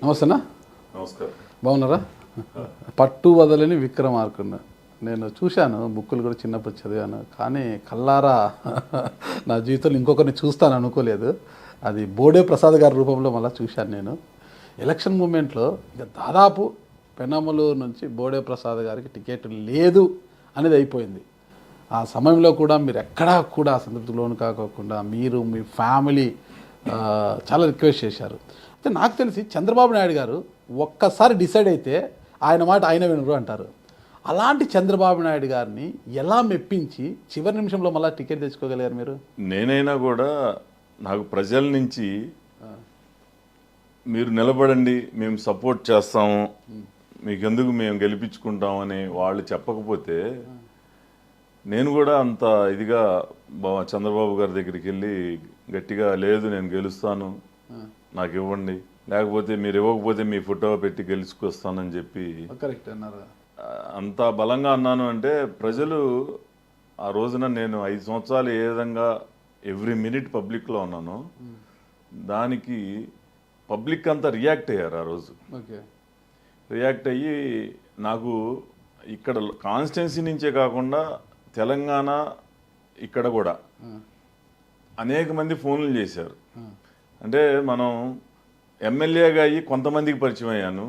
నమస్తేనా. నమస్కారం. బాగున్నారా? పట్టు వదలని విక్రమార్కుడు నేను చూశాను, బుక్కులు కూడా చిన్నప్పుడు చదివాను, కానీ కల్లారా నా జీవితంలో ఇంకొకరిని చూస్తాను అనుకోలేదు. అది బోడే ప్రసాద్ గారి రూపంలో మళ్ళీ చూశాను నేను. ఎలక్షన్ మూమెంట్లో ఇక దాదాపు పెనమలూరు నుంచి బోడే ప్రసాద్ గారికి టికెట్ లేదు అనేది అయిపోయింది. ఆ సమయంలో కూడా మీరు ఎక్కడా కూడా అసంతృప్తి లోను కాకోకుండా మీరు మీ ఫ్యామిలీ చాలా రిక్వెస్ట్ చేశారు. అయితే నాకు తెలిసి చంద్రబాబు నాయుడు గారు ఒక్కసారి డిసైడ్ అయితే ఆయన మాట ఆయన వినరు అంటారు. అలాంటి చంద్రబాబు నాయుడు గారిని ఎలా మెప్పించి చివరి నిమిషంలో మళ్ళీ టికెట్ తెచ్చుకోగలిగారు మీరు? నేనైనా కూడా నాకు ప్రజల నుంచి మీరు నిలబడండి, మేము సపోర్ట్ చేస్తాము, మీకెందుకు మేము గెలిపించుకుంటామని వాళ్ళు చెప్పకపోతే నేను కూడా అంత ఇదిగా చంద్రబాబు గారి దగ్గరికి వెళ్ళి గట్టిగా లేదు నేను గెలుస్తాను, నాకు ఇవ్వండి, లేకపోతే మీరు ఇవ్వకపోతే మీ ఫోటో పెట్టి గెలుచుకొస్తానని చెప్పి కరెక్ట్ అన్నారు. అంత బలంగా అన్నాను. అంటే ప్రజలు ఆ రోజున నేను 5 సంవత్సరాలు ఏ విధంగా ఎవ్రీ మినిట్ పబ్లిక్లో ఉన్నాను, దానికి పబ్లిక్ అంతా రియాక్ట్ అయ్యారు ఆ రోజు. రియాక్ట్ అయ్యి నాకు ఇక్కడ కాన్స్టిట్యున్సీ నుంచే కాకుండా తెలంగాణ ఇక్కడ కూడా అనేక మంది ఫోన్లు చేశారు. అంటే మనం ఎమ్మెల్యేగా అయ్యి కొంతమందికి పరిచయం అయ్యాను,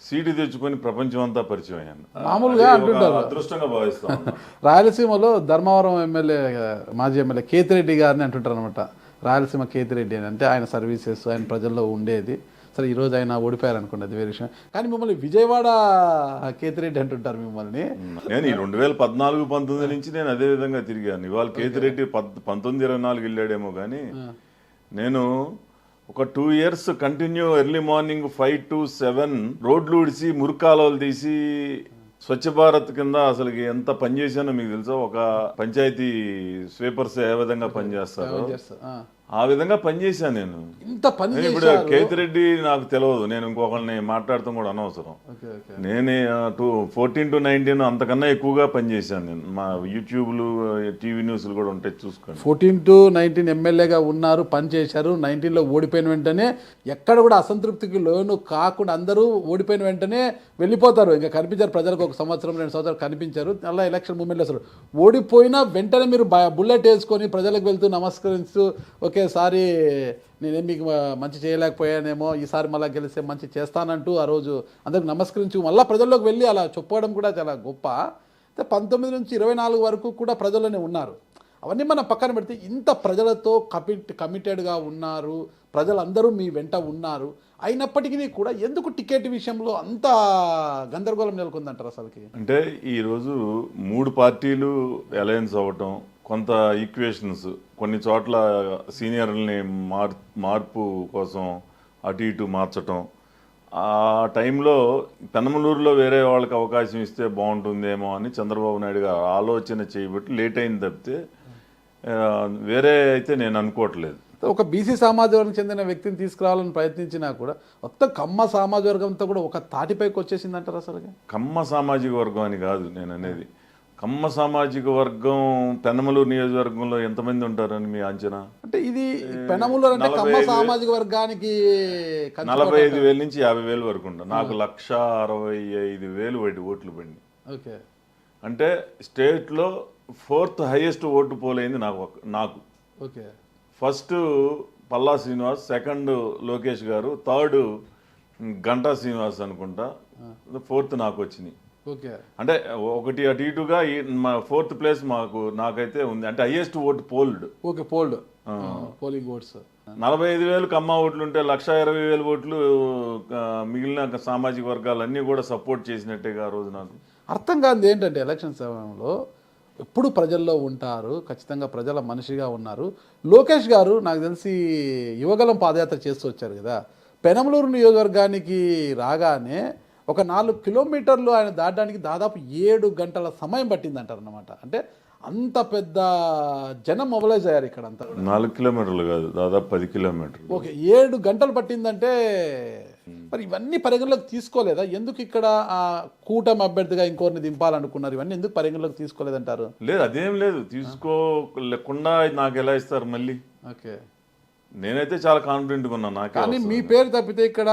సీటు తెచ్చుకొని ప్రపంచం అంతా పరిచయం అయ్యాను. మామూలుగా అంటుంటారు, అదృష్టంగా భావిస్తాను. రాయలసీమలో ధర్మవరం ఎమ్మెల్యే మాజీ ఎమ్మెల్యే కేతిరెడ్డి గారిని అంటుంటారు అనమాట. రాయలసీమ కేతిరెడ్డి అని అంటే ఆయన సర్వీసెస్ ఆయన ప్రజల్లో ఉండేది. సరే ఈరోజు ఆయన ఓడిపోయారు అనుకోండి, అది వేరే విషయం. కానీ మిమ్మల్ని విజయవాడ కేతిరెడ్డి అంటుంటారు మిమ్మల్ని. నేను ఈ 2014-19 నుంచి నేను అదే విధంగా తిరిగాను. ఇవాళ కేతిరెడ్డి 19-24 వెళ్ళాడేమో, కానీ నేను ఒక 2 years continue early morning 5 to 7 రోడ్లు ఉడిసి మురుకాలు తీసి స్వచ్ఛ భారత్ కింద అసలు ఎంత పనిచేశానో మీకు తెలుసా? ఒక పంచాయతీ స్వీపర్స్ ఏ విధంగా పనిచేస్తారో ఆ విధంగా పనిచేశాను నేను. ఇంత పని ఇప్పుడు కేతిరెడ్డి నాకు తెలియదు, నేను ఇంకొకరిని మాట్లాడటం కూడా అనవసరం. నేనే 14 to 19 అంతకన్నా ఎక్కువగా పనిచేశాను నేను. మా యూట్యూబ్లు టీవీ న్యూస్లు కూడా ఉంటాయి, చూసుకోండి. 14 to 19 ఎమ్మెల్యేగా ఉన్నారు, పనిచేశారు. 19లో ఓడిపోయిన వెంటనే ఎక్కడ కూడా అసంతృప్తికి లోను కాకుండా అందరూ ఓడిపోయిన వెంటనే వెళ్ళిపోతారు, ఇంకా కనిపించారు ప్రజలకు. 1 సంవత్సరం 2 సంవత్సరాలు కనిపించారు. అలా ఎలక్షన్ మూమెంట్లో అసలు ఓడిపోయినా వెంటనే మీరు బుల్లెట్ వేసుకొని ప్రజలకు వెళ్తూ నమస్కరిస్తూ ఒకేసారి నేనేం మీకు మంచి చేయలేకపోయానేమో, ఈసారి మళ్ళీ గెలిస్తే మంచి చేస్తానంటూ ఆ రోజు అందరికి నమస్కరించి మళ్ళీ ప్రజల్లోకి వెళ్ళి అలా చెప్పడం కూడా చాలా గొప్ప. 19 నుంచి 24 వరకు కూడా ప్రజల్లోనే ఉన్నారు. అవన్నీ మనం పక్కన పెడితే ఇంత ప్రజలతో కమిటెడ్గా ఉన్నారు, ప్రజలందరూ మీ వెంట ఉన్నారు, అయినప్పటికీ కూడా ఎందుకు టికెట్ విషయంలో అంత గందరగోళం నెలకొందంటారు అసలుకి? అంటే ఈరోజు 3 పార్టీలు అలయన్స్ అవ్వటం, కొంత ఈక్వేషన్స్, కొన్ని చోట్ల సీనియర్లని మార్పు కోసం అటు ఇటు మార్చటం, ఆ టైంలో పెనమలూరులో వేరే వాళ్ళకి అవకాశం ఇస్తే బాగుంటుందేమో అని చంద్రబాబు నాయుడు గారు ఆలోచన చేయబట్టి లేట్ అయింది తప్పితే వేరే అయితే నేను అనుకోవట్లేదు. ఒక బీసీ సామాజిక వర్గం చెందిన వ్యక్తిని తీసుకురావాలని ప్రయత్నించినా కూడా మొత్తం కమ్మ సామాజిక వర్గంతో కూడా ఒక తాటిపైకి వచ్చేసింది అంటారు అసలు? కమ్మ సామాజిక వర్గం అని కాదు నేను అనేది. కమ్మ సామాజిక వర్గం పెనమలూరు నియోజకవర్గంలో ఎంతమంది ఉంటారని మీ అంచనా? అంటే ఇది పెనమలూరు అంటే కమ్మ సామాజిక వర్గానికి 45,000 నుంచి 50,000 వరకు ఉంటారు. నాకు 1,65,000 ఓట్లు పడింది. ఓకే, అంటే స్టేట్లో 4th హైయెస్ట్ ఓటు పోలైంది నాకు. Okay, first Palla Srinivas, second Lokesh గారు, థర్డ్ గంటా శ్రీనివాస్ అనుకుంటా, 4th నాకు వచ్చినాయి. అంటే ఒకటి అటు ఇటుగా 4th ప్లేస్ నాకైతే ఉంది. అంటే highest vote polled. Okay, polling votes 45,000 Kamma ఓట్లు ఉంటే 1,20,000 ఓట్లు మిగిలిన సామాజిక వర్గాలన్నీ కూడా సపోర్ట్ చేసినట్టేగా ఆ రోజు. నాకు అర్థం కాదు ఏంటంటే ఎలక్షన్ సమయంలో ఎప్పుడు ప్రజల్లో ఉంటారు, ఖచ్చితంగా ప్రజల మనిషిగా ఉన్నారు. లోకేష్ గారు నాకు తెలిసి యువగలం పాదయాత్ర చేస్తూ వచ్చారు కదా, పెనమలూరు నియోజకవర్గానికి రాగానే ఒక 4 కిలోమీటర్లు ఆయన దాటడానికి దాదాపు 7 గంటల సమయం పట్టిందంటారు అన్నమాట. అంటే అంత పెద్ద జనం మొబిలైజ్ అయ్యారు ఇక్కడ అంతా. 4 కిలోమీటర్లు కాదు, దాదాపు 10 కిలోమీటర్లు. ఓకే, 7 గంటలు పట్టిందంటే మరి ఇవన్నీ పరిగణలోకి తీసుకోలేదా? ఎందుకు ఇక్కడ ఆ కూటమి అభ్యర్థిగా ఇంకోరిని దింపాలనుకున్నారు? ఇవన్నీ ఎందుకు పరిగణలోకి తీసుకోలేదంటారు? లేదు, అదేం లేదు, తీసుకోలేకుండా నాకు ఎలా ఇస్తారు మళ్ళీ? ఓకే, నేనైతే చాలా కాన్ఫిడెంట్గా ఉన్నాను. నాకే కానీ వస్తుంది. మీ పేరు తప్పితే ఇక్కడ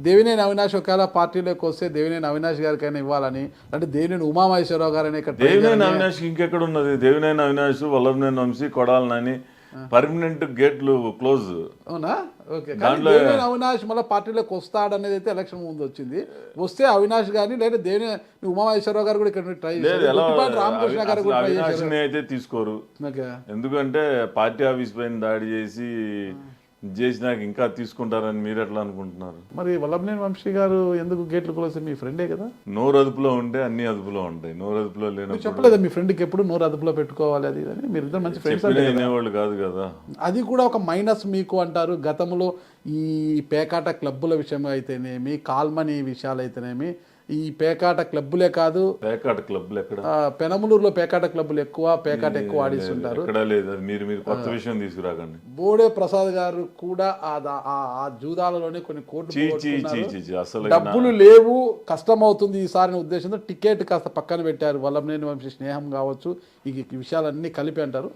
దేవినేని అవినాష్ ఒకవేళ పార్టీలోకి వస్తే దేవినేని అవినాష్ గారికైనా ఇవ్వాలని, అంటే దేవినేని ఉమామహేశ్వరరావు గారైనా ఇక్కడ try దేవినేని చేయాలని. అవినాష్ ఇంకెక్కడ ఉన్నది? దేవినేని అవినాష్, వల్లభనేని వంశీ, కొడాలి నాని పర్మనెంట్ గేట్లు క్లోజ్. అవునా? ఓకే. కానీ దాంట్లో దేవినేని అవినాష్ మళ్ళీ పార్టీలోకి వస్తాడనేది అయితే ఎలక్షన్ ముందు వచ్చింది. వస్తే అవినాష్ కానీ లేదా దేవినేని ఉమామహేశ్వరరావు గారు కూడా ఇక్కడ ట్రై లేదు, చేశారు. ఎలా గుట్టిపాటి రామకృష్ణ గారు కూడా ట్రై చేశారు. అవినాష్ని అయితే తీసుకోరు. ఓకే. ఎందుకంటే పార్టీ ఆఫీస్ పైన దాడి చేసి చేసినాక ఇంకా తీసుకుంటారని మీరు ఎట్లా అనుకుంటున్నారు? మరి వల్లభనేని వంశీ గారు ఎందుకు గేట్లు కొలిస్తే మీ ఫ్రెండే కదా? నోరు అదుపులో ఉంటే అన్ని అదుపులో ఉంటాయి. నోరు అదుపులో మీరు లేనప్పుడు చెప్పలేదా మీ ఫ్రెండ్కి ఎప్పుడు నోరు అదుపులో పెట్టుకోవాలి అది అని? మీరు ఇద్దరు మంచి ఫ్రెండ్స్ చెప్పిన వినేవాళ్ళు కాదు కదా. అది కూడా ఒక మైనస్ మీకు అంటారు. గతంలో ఈ పేకాట క్లబ్బుల విషయం అయితేనేమి, కాల్మనీ విషయాలు అయితేనేమి, ఈ పేకాట క్లబ్బులే కాదు, పేకాట క్లబ్లు ఎక్కడ? పెనమలూరులో పేకాట క్లబ్బులు ఎక్కువ, పేకాట ఎక్కువ ఆడిస్తుంటారు. ఎక్కడ లేదు. అది మీరు కొత్త విషయం తీసుకురాకండి. బోడే ప్రసాద్ గారు కూడా ఆ జూదాలలోనే కొన్ని కోట్లు చీ చీ చీ పోగొట్టుకున్నారు. చీ చీ. అసలు డబ్బులు లేవు, కష్టం అవుతుంది ఈసారి ఉద్దేశంతో టికెట్ కాస్త పక్కన పెట్టారు. వల్లభనేని వంశీ స్నేహం కావచ్చు, ఈ విషయాలన్నీ కలిపి అంటారు.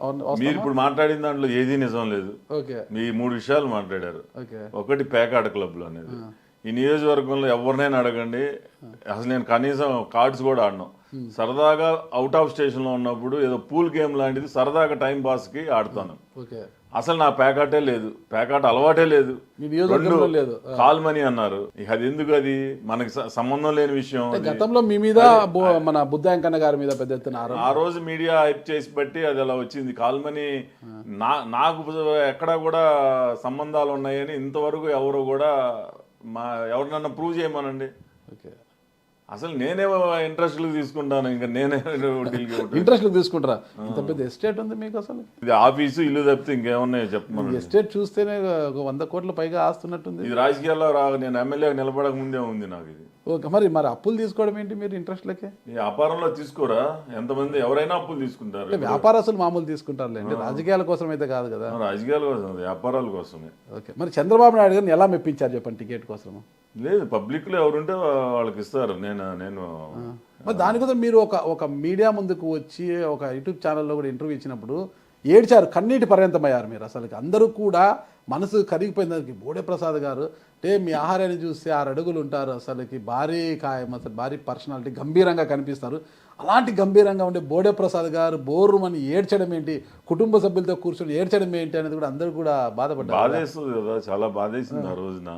మీరు ఇప్పుడు మాట్లాడిన దాంట్లో ఏదీ నిజం లేదు. ఓకే. మీ 3 విషయాలు మాట్లాడారు. ఓకే. ఒకటి పేకాట క్లబ్లు అనేది. ఈ నియోజకవర్గంలో ఎవరినైనా అడగండి, అసలు నేను కనీసం కార్డ్స్ కూడా ఆడను. సరదాగా అవుట్ ఆఫ్ స్టేషన్లో ఉన్నప్పుడు ఏదో పూల్ గేమ్ లాంటిది సరదాగా టైం పాస్కి ఆడతాను. ఓకే. అసలు నా పేకాటే లేదు, పేకాట అలవాటే లేదు. మీ నియోజకవర్గంలో లేదు. కాల్మనీ అన్నారు. ఇక అది ఎందుకు? అది మనకి సంబంధం లేని విషయం. అది. గతంలో మీ మీద మన బుద్ధాంకన్న గారి మీద పెద్ద ఎత్తున ఆ రోజు మీడియా హైప్ చేసి బట్టి అది అలా వచ్చింది. కాల్మనీ నాకు ఎక్కడా కూడా సంబంధాలు ఉన్నాయని ఇంతవరకు ఎవరు కూడా ఎవరినన్నా ప్రూవ్ చేయమనండి. ఓకే. అసలు నేనే ఇంట్రెస్ట్లు తీసుకుంటాను. ఇంకా నేనే ఇంట్రెస్ట్ తీసుకుంటారా? ఇంత పెద్ద ఎస్టేట్ ఉంది మీకు అసలు. ఇది ఆఫీసు ఇల్లు తప్పితే ఇంకేమన్నాయో చెప్పమని. ఎస్టేట్ చూస్తేనే ఒక 100 కోట్ల పైగా ఆస్తున్నట్టుంది. ఇది రాజకీయాల్లో నేను ఎమ్మెల్యే నిలబడక ముందే ఉంది నాకు ఇది. ఓకే. మరి అప్పులు తీసుకోవడం ఏంటి మీరు ఇంట్రెస్ట్లకే? ఈ వ్యాపారంలో తీసుకోరా? ఎంతమంది ఎవరైనా అప్పులు తీసుకుంటారు. వ్యాపారస్తులు మామూలు తీసుకుంటారులేండి, రాజకీయాల కోసం అయితే కాదు కదా. రాజకీయాల కోసం, వ్యాపారాల కోసమే. ఓకే. మరి చంద్రబాబు నాయుడు గారిని ఎలా మెప్పించారు చెప్పండి టికెట్ కోసం? లేదు, పబ్లిక్లో ఎవరుంటే వాళ్ళకి ఇస్తారు. నేను మరి దానికోసం మీరు ఒక మీడియా ముందుకు వచ్చి ఒక యూట్యూబ్ ఛానల్లో కూడా ఇంటర్వ్యూ ఇచ్చినప్పుడు ఏడ్చారు, కన్నీటి పర్యంతమయ్యారు మీరు. అసలు అందరూ కూడా మనసు కరిగిపోయిన దానికి. బోడే ప్రసాద్ గారు అంటే మీ ఆహారాన్ని చూస్తే 6 అడుగులు ఉంటారు, అసలుకి భారీ కాయం, అసలు భారీ పర్సనాలిటీ, గంభీరంగా కనిపిస్తారు. అలాంటి గంభీరంగా ఉండే బోడే ప్రసాద్ గారు బోరుమని ఏడ్చడం ఏంటి, కుటుంబ సభ్యులతో కూర్చొని ఏడ్చడం ఏంటి అనేది కూడా అందరూ కూడా బాధపడ్డారు. బాధేస్తుంది కదా, చాలా బాధేసింది ఆ రోజున.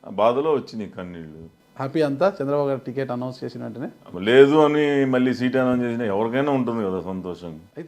ఆ బాధలో వచ్చినాయి కన్నీళ్ళు. హ్యాపీ అంతా చంద్రబాబు గారు టికెట్ అనౌన్స్ చేసిన వెంటనే? లేదు అని మళ్ళీ సీట్ అనౌన్స్ చేసినా ఎవరికైనా ఉంటుంది కదా సంతోషం.